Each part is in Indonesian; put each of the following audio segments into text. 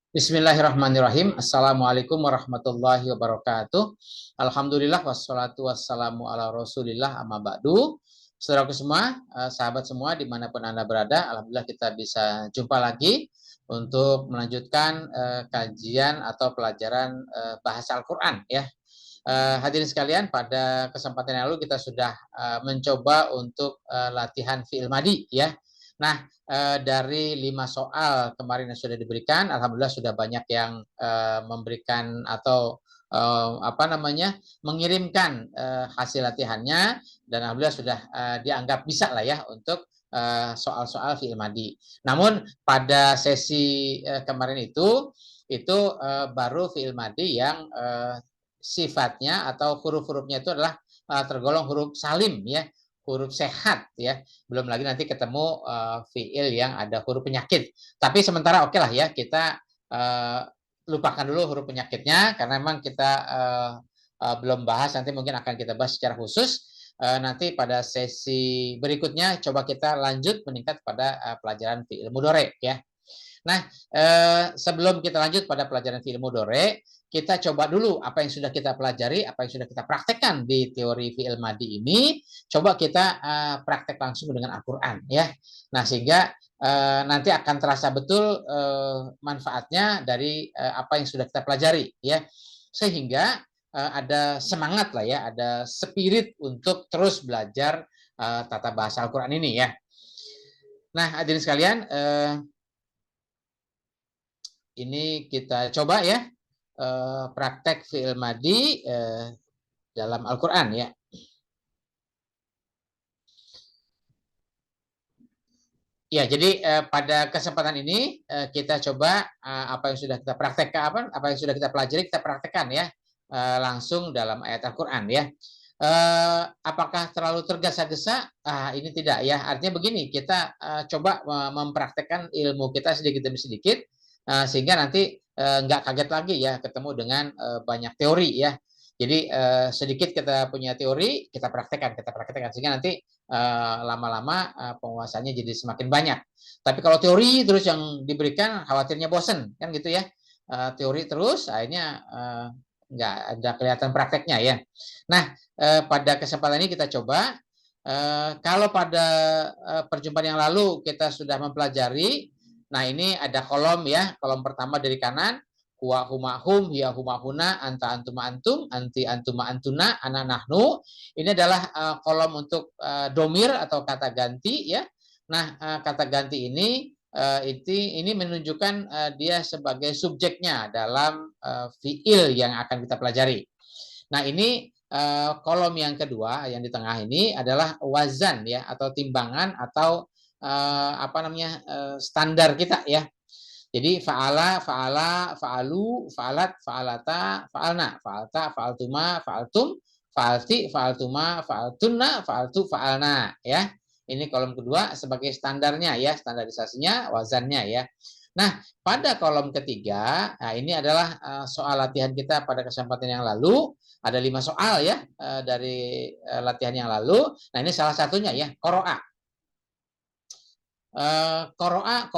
Bismillahirrahmanirrahim. Assalamualaikum warahmatullahi wabarakatuh. Alhamdulillah wassalatu wassalamu ala rasulillah amma ba'du. Saudaraku semua, sahabat semua dimanapun Anda berada, alhamdulillah kita bisa jumpa lagi untuk melanjutkan kajian atau pelajaran bahasa Al-Quran ya. Hadirin sekalian, pada kesempatan yang lalu kita sudah mencoba untuk latihan fi'il madi ya. Nah, dari 5 soal kemarin yang sudah diberikan, alhamdulillah sudah banyak yang memberikan atau mengirimkan hasil latihannya, dan alhamdulillah sudah dianggap bisa lah ya untuk soal-soal fi'il madi. Namun pada sesi kemarin itu baru fi'il madi yang sifatnya atau huruf-hurufnya itu adalah tergolong huruf salim ya, huruf sehat ya. Belum lagi nanti ketemu fiil yang ada huruf penyakit. Tapi sementara oke lah ya, kita lupakan dulu huruf penyakitnya karena memang kita belum bahas, nanti mungkin akan kita bahas secara khusus. Nanti pada sesi berikutnya coba kita lanjut meningkat pada pelajaran fiil mudhari ya. Nah, sebelum kita lanjut pada pelajaran fiil mudhari, kita coba dulu apa yang sudah kita pelajari, apa yang sudah kita praktekkan di teori fiil madi ini, coba kita praktek langsung dengan Al-Quran ya. Nah, sehingga nanti akan terasa betul manfaatnya dari apa yang sudah kita pelajari ya. Sehingga ada semangat lah ya, ada spirit untuk terus belajar tata bahasa Al-Quran ini ya. Nah, hadirin sekalian, ini kita coba ya praktek fi'il madi dalam Al-Quran ya. Ya, jadi pada kesempatan ini kita coba apa yang sudah kita praktekkan, apa yang sudah kita pelajari kita praktekkan ya langsung dalam ayat Al-Quran ya. Apakah terlalu tergesa-gesa? Ini tidak ya. Artinya begini, kita coba mempraktekkan ilmu kita sedikit demi sedikit sehingga nanti nggak kaget lagi ya ketemu dengan banyak teori ya. Jadi sedikit kita punya teori, kita praktekkan sehingga nanti lama-lama penguasanya jadi semakin banyak. Tapi kalau teori terus yang diberikan, khawatirnya bosen kan gitu ya. Teori terus, akhirnya nggak ada kelihatan prakteknya ya. Nah, pada kesempatan ini kita coba. Kalau pada perjumpaan yang lalu kita sudah mempelajari, nah ini ada kolom ya, kolom pertama dari kanan, huwa huma hum, hiya huma huna, anta antuma antum, anti antuma antuna, ana nahnu. Ini adalah kolom untuk domir atau kata ganti ya. Nah, kata ganti ini ini menunjukkan dia sebagai subjeknya dalam fiil yang akan kita pelajari. Nah, ini kolom yang kedua yang di tengah ini adalah wazan ya, atau timbangan atau standar kita ya. Jadi fa'ala, fa'ala, fa'alu, fa'alat, fa'alata, fa'alna, fa'alta, fa'altuma, fa'altum, fa'alti, fa'altuma, fa'altunna, fa'altu, fa'alna ya. Ini kolom kedua sebagai standarnya ya, standarisasinya, wazannya ya. Nah, pada kolom ketiga, nah ini adalah soal latihan kita pada kesempatan yang lalu. Ada 5 soal ya dari latihan yang lalu. Nah, ini salah satunya ya, qoro'a. Qoro'a,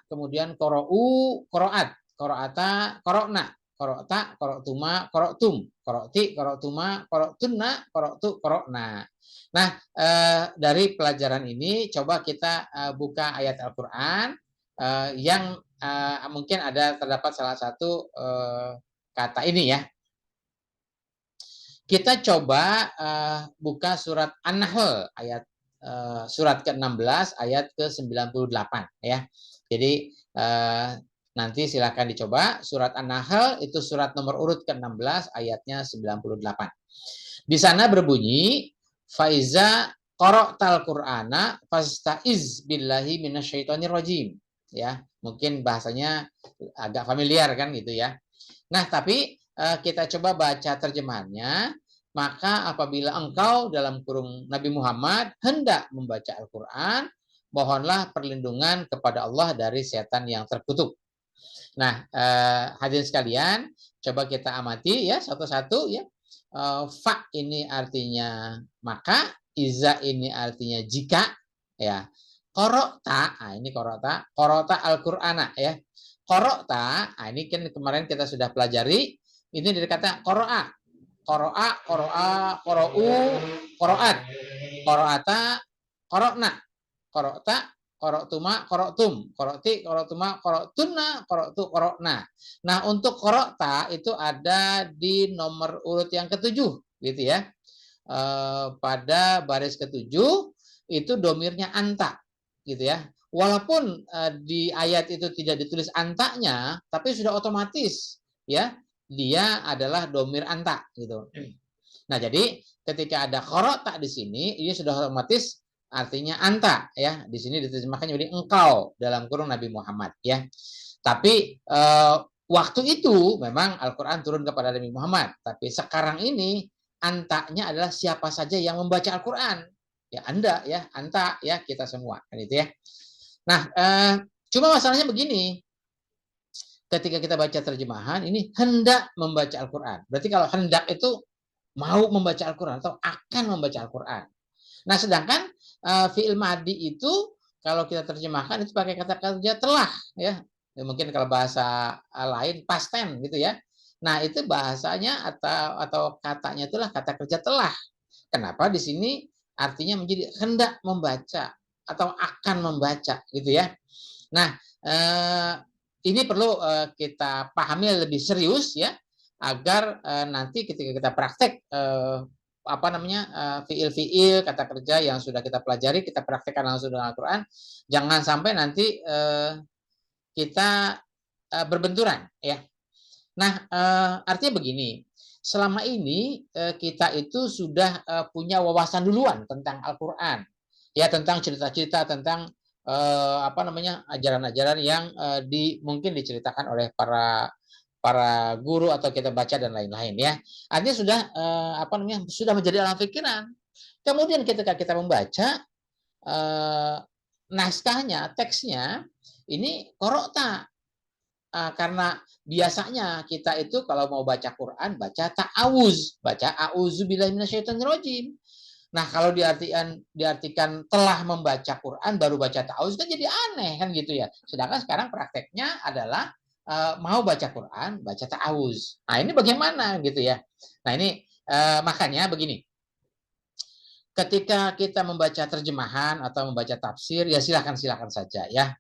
kemudian qoro'u, qoro'at, qoro'ata, qoro'na, qoro'ta, qoro'tuma, qoro'tum, qoro'ti, qoro'tuma, qoro'tunna, qoro'tu, qoro'na. Nah, dari pelajaran ini coba kita buka ayat Al-Quran yang mungkin terdapat salah satu kata ini ya. Kita coba buka surat An-Nahl ayat surat ke-16 ayat ke-98 ya. Jadi nanti silakan dicoba surat An-Nahl, itu surat nomor urut ke-16 ayatnya 98. Di sana berbunyi faiza qara'tal qur'ana fastaiz billahi minasyaitonir rajim ya. Mungkin bahasanya agak familiar kan gitu ya. Nah, tapi kita coba baca terjemahannya. Maka apabila engkau dalam kurung Nabi Muhammad hendak membaca Al-Quran, mohonlah perlindungan kepada Allah dari setan yang terkutuk. Nah, hadirin sekalian, coba kita amati ya satu-satu ya. Fa ini artinya maka, iza ini artinya jika ya. Qara'ta, ini qara'ta Al-Qur'ana ya. Qara'ta, nah ini kan kemarin kita sudah pelajari, ini dari kata qara'a. Qara'a, qara'a, qara'u, qara'at. Qara'ata, qara'na. Qara'ta, qara'tuma, qara'tum. Qara'ti, qara'tuma, qara'tunna, qara'tu, qara'na. Nah, untuk qara'ta itu ada di nomor urut yang ketujuh, gitu ya. Pada baris ketujuh itu domirnya anta, gitu ya. Walaupun di ayat itu tidak ditulis antanya, tapi sudah otomatis ya dia adalah domir anta gitu. Nah, jadi ketika ada qara'ta di sini, ini sudah otomatis artinya anta ya. Di sini diterjemahkan menjadi engkau dalam kurung Nabi Muhammad ya. Tapi waktu itu memang Al-Qur'an turun kepada Nabi Muhammad, tapi sekarang ini antanya adalah siapa saja yang membaca Al-Qur'an. Ya Anda ya, anta ya, kita semua kan itu ya. Nah, cuma masalahnya begini, ketika kita baca terjemahan ini hendak membaca Al-Qur'an. Berarti kalau hendak itu mau membaca Al-Qur'an atau akan membaca Al-Qur'an. Nah, sedangkan fi'il madi itu kalau kita terjemahkan itu pakai kata kerja telah ya. Mungkin kalau bahasa lain past tense gitu ya. Nah, itu bahasanya atau katanya itulah kata kerja telah. Kenapa di sini artinya menjadi hendak membaca atau akan membaca gitu ya. Nah, ini perlu kita pahami lebih serius ya, agar nanti ketika kita praktek apa namanya fiil-fiil kata kerja yang sudah kita pelajari, kita praktekkan langsung dengan Al-Quran, jangan sampai nanti kita berbenturan ya. Nah, artinya begini, selama ini kita itu sudah punya wawasan duluan tentang Al-Quran, ya tentang cerita-cerita tentang apa namanya ajaran-ajaran yang mungkin diceritakan oleh para guru atau kita baca dan lain-lain ya. Artinya sudah apa namanya sudah menjadi alam pikiran. Kemudian ketika kita membaca naskahnya, teksnya, ini qara'ta. Karena biasanya kita itu kalau mau baca Quran, baca ta'awuz, baca a'udzubillahi minasyaitonirrajim. Nah, kalau diartikan telah membaca Quran baru baca ta'awuz kan jadi aneh kan gitu ya. Sedangkan sekarang prakteknya adalah mau baca Quran, baca ta'awuz. Nah, ini bagaimana gitu ya. Nah, ini makanya begini. Ketika kita membaca terjemahan atau membaca tafsir, ya silakan saja ya.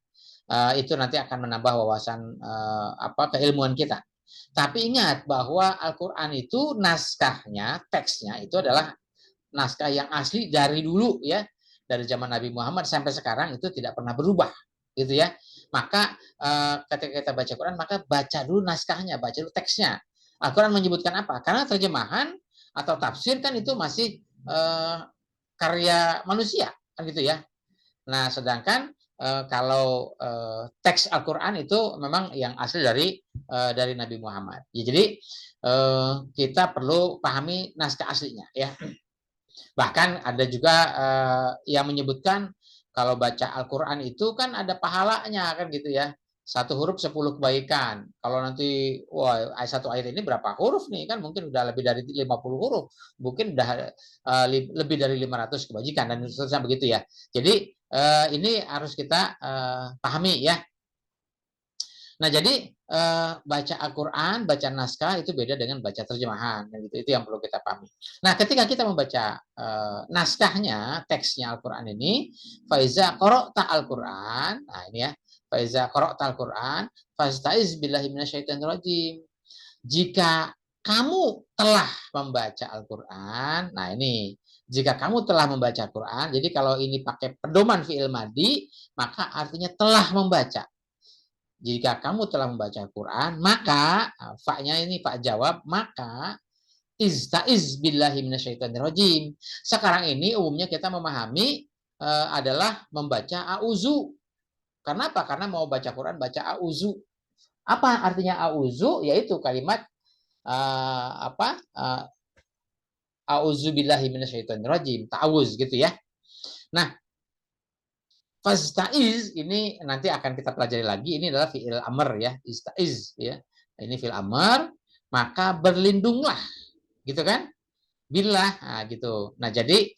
Itu nanti akan menambah wawasan keilmuan kita. Tapi ingat bahwa Al-Qur'an itu naskahnya, teksnya itu adalah naskah yang asli dari dulu ya, dari zaman Nabi Muhammad sampai sekarang itu tidak pernah berubah, gitu ya. Maka ketika kita baca Quran, maka baca dulu naskahnya, baca dulu teksnya. Al-Quran menyebutkan apa? Karena terjemahan atau tafsir kan itu masih karya manusia, kan gitu ya. Nah, sedangkan kalau teks Al-Quran itu memang yang asli dari Nabi Muhammad. Ya, jadi kita perlu pahami naskah aslinya ya. Bahkan ada juga yang menyebutkan kalau baca Al-Quran itu kan ada pahalanya kan gitu ya. Satu huruf 10 kebaikan. Kalau nanti wah satu ayat ini berapa huruf nih kan mungkin udah lebih dari 50 huruf. Mungkin udah lebih dari 500 kebajikan dan seterusnya begitu ya. Jadi ini harus kita pahami ya. Nah, jadi baca Al-Quran, baca naskah itu beda dengan baca terjemahan. Gitu. Itu yang perlu kita pahami. Nah, ketika kita membaca naskahnya, teksnya Al-Quran ini, faiza qara'ta Al-Quran, nah ini ya, faiza qara'ta Al-Quran, fastaiz billahi minasyaitonirrajim. Jika kamu telah membaca Al-Quran, nah ini, jika kamu telah membaca Al-Quran, jadi kalau ini pakai pedoman fi'il madi, maka artinya telah membaca. Jika kamu telah membaca Al-Quran, maka fa-nya ini fa jawab, maka istaiz billahi minasyaitonirrajim. Sekarang ini umumnya kita memahami adalah membaca auzu. Kenapa? Karena mau baca Quran baca auzu. Apa artinya auzu? Yaitu kalimat auzu billahi minasyaitonirrajim, ta'awuz gitu ya. Nah, fastaiz ini nanti akan kita pelajari lagi. Ini adalah fi'il amr ya, istaiz ya. Ini fi'il amr, maka berlindunglah, gitu kan? Billah, nah gitu. Nah jadi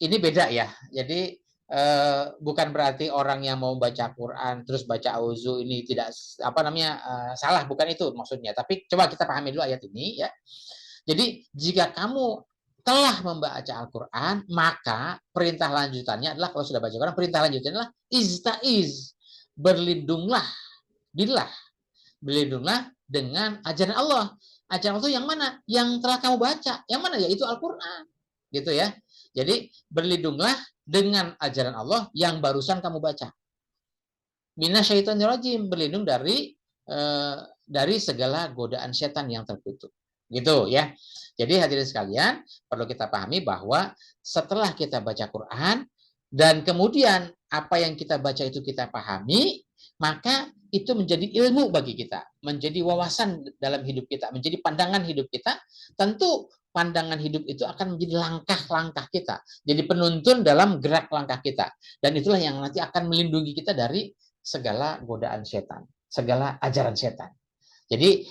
ini beda ya. Jadi bukan berarti orang yang mau baca Quran terus baca auzu ini tidak salah, bukan itu maksudnya. Tapi coba kita pahami dulu ayat ini ya. Jadi jika kamu telah membaca Al-Quran, maka perintah lanjutannya adalah, kalau sudah baca Quran, perintah lanjutannya adalah istaiz, berlindunglah, billah, berlindunglah dengan ajaran Allah. Ajaran Allah yang mana? Yang telah kamu baca. Yang mana? Yaitu Al-Quran. Gitu ya. Jadi berlindunglah dengan ajaran Allah yang barusan kamu baca. Minasyaitonirrajim, berlindung dari segala godaan setan yang terkutuk. Gitu ya. Jadi hadirin sekalian, perlu kita pahami bahwa setelah kita baca Quran dan kemudian apa yang kita baca itu kita pahami, maka itu menjadi ilmu bagi kita, menjadi wawasan dalam hidup kita, menjadi pandangan hidup kita. Tentu pandangan hidup itu akan menjadi langkah-langkah kita, jadi penuntun dalam gerak langkah kita. Dan itulah yang nanti akan melindungi kita dari segala godaan setan, segala ajaran setan. Jadi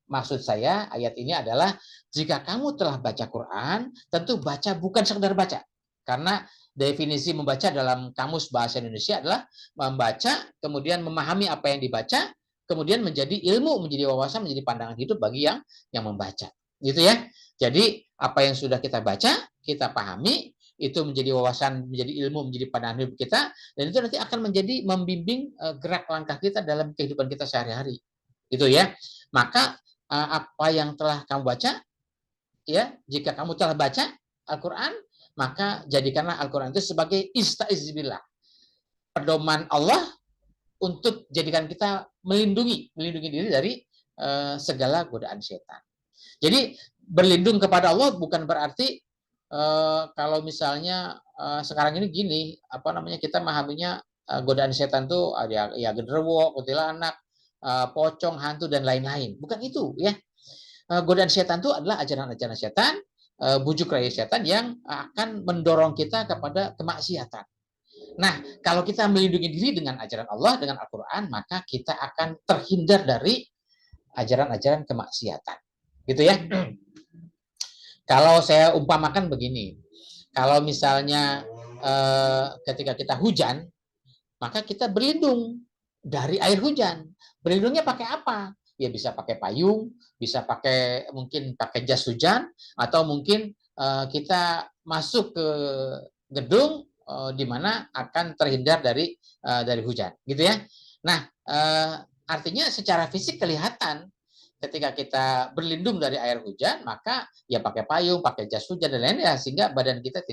maksud saya ayat ini adalah jika kamu telah baca Quran, tentu baca bukan sekedar baca. Karena definisi membaca dalam kamus bahasa Indonesia adalah membaca, kemudian memahami apa yang dibaca, kemudian menjadi ilmu, menjadi wawasan, menjadi pandangan hidup bagi yang membaca. Gitu ya. Jadi apa yang sudah kita baca, kita pahami, itu menjadi wawasan, menjadi ilmu, menjadi pandangan hidup kita, dan itu nanti akan menjadi membimbing gerak langkah kita dalam kehidupan kita sehari-hari. Gitu ya. Maka apa yang telah kamu baca, ya, jika kamu telah baca Al-Quran, maka jadikanlah Al-Quran itu sebagai istaiz billah, pedoman Allah untuk jadikan kita melindungi diri dari segala godaan setan. Jadi berlindung kepada Allah bukan berarti kalau misalnya sekarang ini gini, kita memahaminya godaan setan tuh ada ya genderuwo, kuntilanak, pocong, hantu dan lain-lain. Bukan itu ya. Godaan setan itu adalah ajaran-ajaran setan, bujuk rayu setan yang akan mendorong kita kepada kemaksiatan. Nah, kalau kita melindungi diri dengan ajaran Allah, dengan Al-Quran, maka kita akan terhindar dari ajaran-ajaran kemaksiatan. Gitu ya. Kalau saya umpamakan begini, kalau misalnya ketika kita hujan, maka kita berlindung dari air hujan. Berlindungnya pakai apa? Ya bisa pakai payung, bisa mungkin pakai jas hujan, atau mungkin kita masuk ke gedung di mana akan terhindar dari hujan, gitu ya. Nah, artinya secara fisik kelihatan ketika kita berlindung dari air hujan, maka ya pakai payung, pakai jas hujan dan lain-lain ya, sehingga badan kita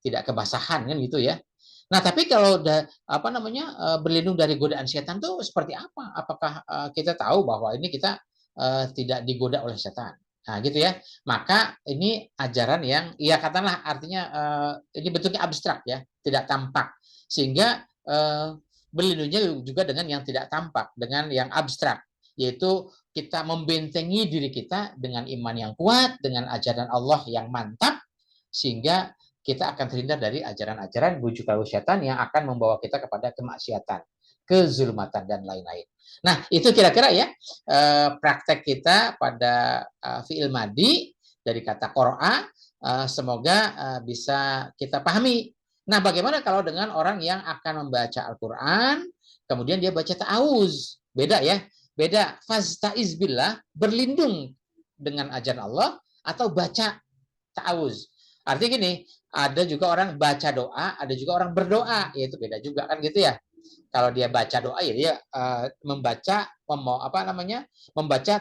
tidak kebasahan kan gitu ya. Nah, tapi kalau berlindung dari godaan setan tuh seperti apa? Apakah kita tahu bahwa ini kita tidak digoda oleh setan? Nah, gitu ya. Maka ini ajaran yang ya katakanlah artinya ini bentuknya abstrak ya, tidak tampak. Sehingga berlindungnya juga dengan yang tidak tampak, dengan yang abstrak, yaitu kita membentengi diri kita dengan iman yang kuat, dengan ajaran Allah yang mantap, sehingga kita akan terhindar dari ajaran-ajaran bujuk rayu setan yang akan membawa kita kepada kemaksiatan, kezulmatan dan lain-lain. Nah, itu kira-kira ya praktek kita pada fi'il madi dari kata qara'a, semoga bisa kita pahami. Nah, bagaimana kalau dengan orang yang akan membaca Al-Qur'an, kemudian dia baca ta'awuz? Beda ya. Beda. Fastaiz billah, berlindung dengan ajaran Allah, atau baca ta'awuz. Artinya gini, ada juga orang baca doa, ada juga orang berdoa, yaitu beda juga kan gitu ya. Kalau dia baca doa ya dia membaca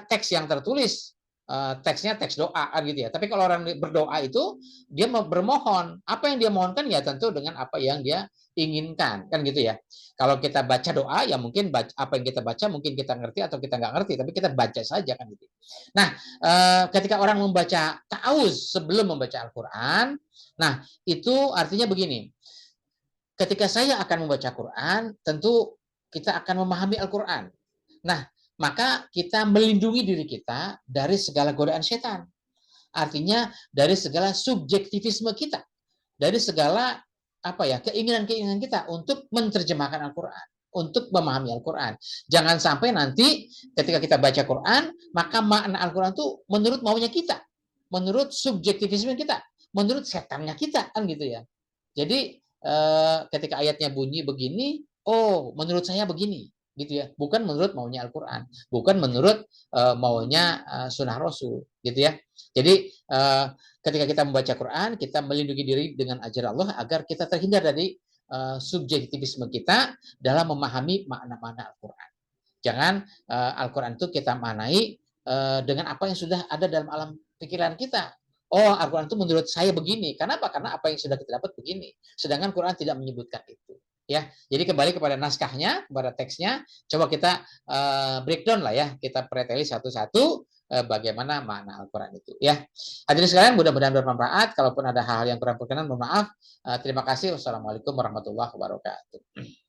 teks yang tertulis, teksnya teks doa kan gitu ya. Tapi kalau orang berdoa itu dia bermohon, apa yang dia mohonkan ya tentu dengan apa yang dia inginkan kan gitu ya. Kalau kita baca doa ya mungkin apa yang kita baca mungkin kita ngerti atau kita nggak ngerti, tapi kita baca saja kan gitu. Nah, ketika orang membaca ta'awuz sebelum membaca Al-Quran, nah itu artinya begini, ketika saya akan membaca Quran, tentu kita akan memahami Al-Quran. Nah, maka kita melindungi diri kita dari segala godaan setan. Artinya dari segala subjektivisme kita, dari segala keinginan-keinginan kita untuk menerjemahkan Al-Quran, untuk memahami Al-Quran. Jangan sampai nanti ketika kita baca Quran, maka makna Al-Quran itu menurut maunya kita, menurut subjektivisme kita, menurut setannya kita, kan gitu ya. Jadi ketika ayatnya bunyi begini, oh menurut saya begini, gitu ya. Bukan menurut maunya Al-Qur'an, bukan menurut maunya sunnah Rasul, gitu ya. Jadi ketika kita membaca Quran, kita melindungi diri dengan ajaran Allah agar kita terhindar dari subjektivisme kita dalam memahami makna-makna Al-Qur'an. Jangan Al-Quran itu kita maknai dengan apa yang sudah ada dalam alam pikiran kita. Oh, Al-Quran itu menurut saya begini. Kenapa? Karena apa yang sudah kita dapat begini. Sedangkan Quran tidak menyebutkan itu. Ya, jadi kembali kepada naskahnya, kepada teksnya. Coba kita breakdown lah ya, kita preteli satu-satu bagaimana makna Al-Quran itu. Ya, hadirin sekalian, mudah-mudahan bermanfaat. Kalaupun ada hal-hal yang kurang berkenan, mohon maaf. Terima kasih. Wassalamualaikum warahmatullahi wabarakatuh.